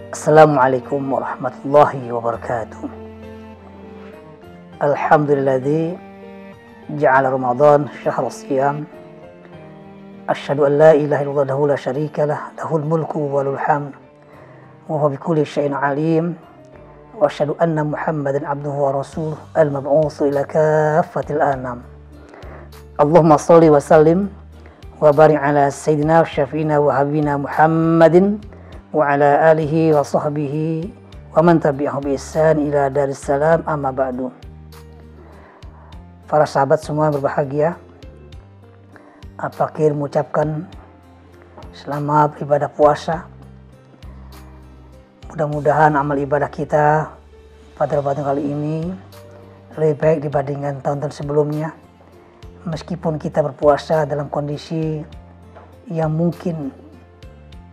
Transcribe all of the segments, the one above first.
Assalamualaikum warahmatullahi wabarakatuh. Alhamdulilladzi ja'ala Ramadan syahrul siyam. Asyhadu an la ilaha illallah wahdahu la syarika lah, lahul mulku wa lahul hamd wa huwa bikulli syai'in alim. Wa asyhadu anna Muhammadan abduhu wa rasuluh al-mab'utsu ila kaffatil anam. Allahumma shalli wa sallim wa barik ala sayyidina wa syafi'ina wa habibina Muhammadin wa ala alihi wa sahbihi wa man tabi'ahu bi ihsan ila darissalam, amma ba'du. Para sahabat semua yang berbahagia, Al-Fakir mengucapkan selamat ibadah puasa. Mudah-mudahan amal ibadah kita pada Ramadan kali ini lebih baik dibandingkan tahun-tahun sebelumnya. Meskipun kita berpuasa dalam kondisi yang mungkin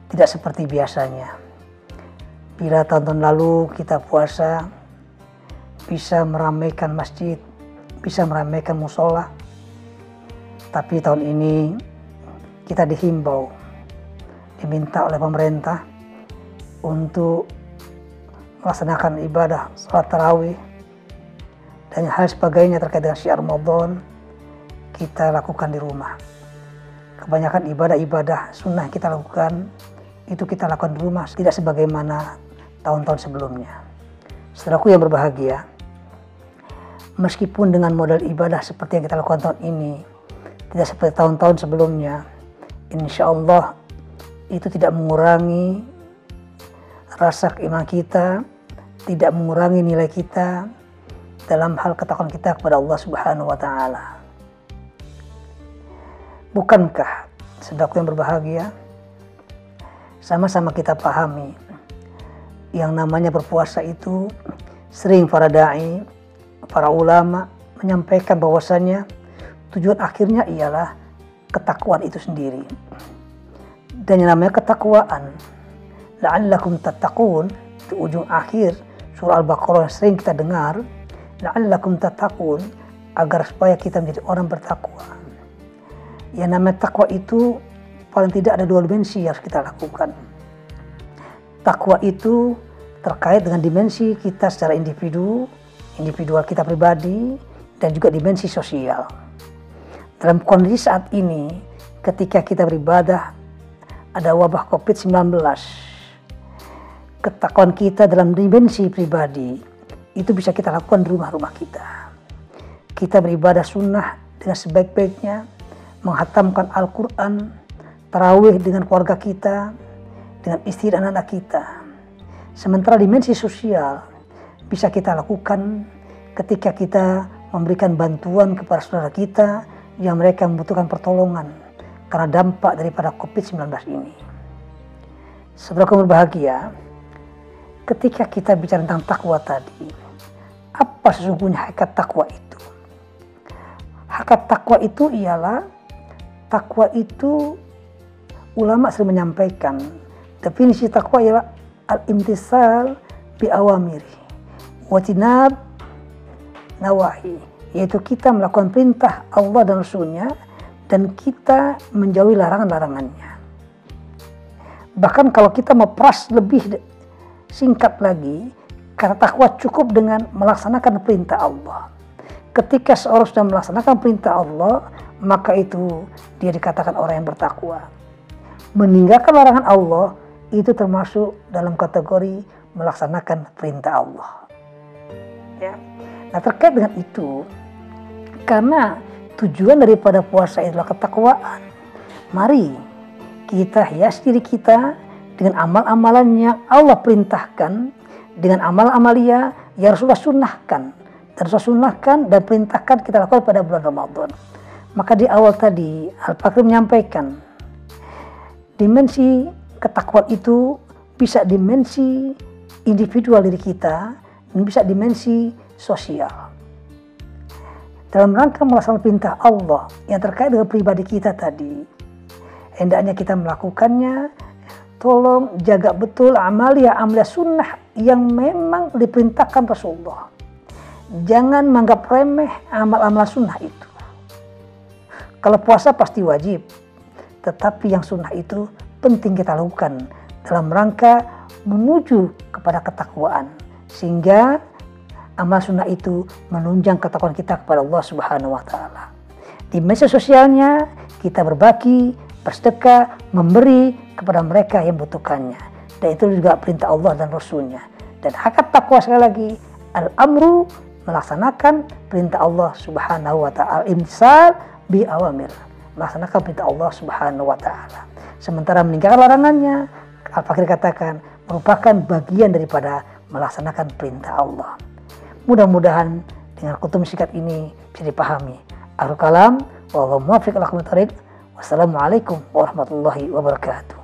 tidak seperti biasanya. Bila tahun-tahun lalu kita puasa bisa meramaikan masjid, bisa meramaikan musola, tapi tahun ini kita dihimbau, diminta oleh pemerintah untuk melaksanakan ibadah salat tarawih dan hal sebagainya terkait dengan syiar Ramadan kita lakukan di rumah. Kebanyakan ibadah-ibadah sunnah kita lakukan itu kita lakukan di rumah, tidak sebagaimana tahun-tahun sebelumnya. Saudaraku yang berbahagia, meskipun dengan model ibadah seperti yang kita lakukan tahun ini tidak seperti tahun-tahun sebelumnya, insya Allah itu tidak mengurangi rasa keimanan kita, tidak mengurangi nilai kita dalam hal ketakwaan kita kepada Allah Subhanahu wa Ta'ala. Bukankah saudaraku yang berbahagia, sama-sama kita pahami yang namanya berpuasa itu sering para da'i, para ulama menyampaikan bahwasannya tujuan akhirnya ialah ketakwaan itu sendiri. Dan yang namanya ketakwaan, la'allakum tattaqun, itu ujung akhir surah Al-Baqarah yang sering kita dengar, la'allakum tattaqun, agar supaya kita menjadi orang bertakwa. Yang namanya takwa itu paling tidak ada dua dimensi yang harus kita lakukan. Takwa itu terkait dengan dimensi kita secara individual kita pribadi, dan juga dimensi sosial. Dalam kondisi saat ini, ketika kita beribadah, ada wabah COVID-19, ketakwaan kita dalam dimensi pribadi itu bisa kita lakukan di rumah-rumah kita. Kita beribadah sunnah dengan sebaik-baiknya, menghatamkan Al-Quran, tarawih dengan keluarga kita, dengan istri dan anak kita. Sementara dimensi sosial bisa kita lakukan ketika kita memberikan bantuan kepada saudara kita yang mereka membutuhkan pertolongan karena dampak daripada COVID-19 ini. Saudaraku berbahagia, ketika kita bicara tentang takwa tadi, apa sesungguhnya hakikat takwa itu? Hakikat takwa itu ialah, takwa itu ulama sering menyampaikan definisi takwa ialah al-imtisal bi awamiri wa tinab nawahi, yaitu kita melakukan perintah Allah dan Rasulnya dan kita menjauhi larangan-larangannya. Bahkan kalau kita mau peras lebih singkat lagi, kata takwa cukup dengan melaksanakan perintah Allah. Ketika seorang sudah melaksanakan perintah Allah, maka itu dia dikatakan orang yang bertakwa. Meninggalkan larangan Allah itu termasuk dalam kategori melaksanakan perintah Allah. Ya. Nah, terkait dengan itu, karena tujuan daripada puasa adalah ketakwaan, mari kita hias diri kita dengan amal-amalan yang Allah perintahkan, dengan amal-amalia yang Rasulullah sunnahkan, dan Rasulullah sunnahkan dan perintahkan kita lakukan pada bulan Ramadan. Maka di awal tadi Al-Fakir menyampaikan dimensi ketakwaan itu bisa dimensi individual diri kita dan bisa dimensi sosial. Dalam rangka melaksanakan perintah Allah yang terkait dengan pribadi kita tadi, hendaknya kita melakukannya. Tolong jaga betul amalia sunnah yang memang diperintahkan Rasulullah. Jangan menganggap remeh amal-amal sunnah itu. Kalau puasa pasti wajib, tetapi yang sunnah itu penting kita lakukan dalam rangka menuju kepada ketakwaan, sehingga amal sunnah itu menunjang ketakwaan kita kepada Allah Subhanahu wa Ta'ala. Di media sosialnya kita berbagi, bersedekah, memberi kepada mereka yang membutuhkannya, dan itu juga perintah Allah dan Rasulnya. Dan hakikat takwa sekali lagi, al-amru, melaksanakan perintah Allah Subhanahu wa Ta'ala, imtisal bi awamir, melaksanakan perintah Allah Subhanahu wa Ta'ala. Sementara meninggalkan larangannya, Al-Fakir katakan, merupakan bagian daripada melaksanakan perintah Allah. Mudah-mudahan dengan kutum singkat ini bisa dipahami. Akhirul kalam, wallahu muwaffiq ila aqwamit thoriq. Wassalamualaikum warahmatullahi wabarakatuh.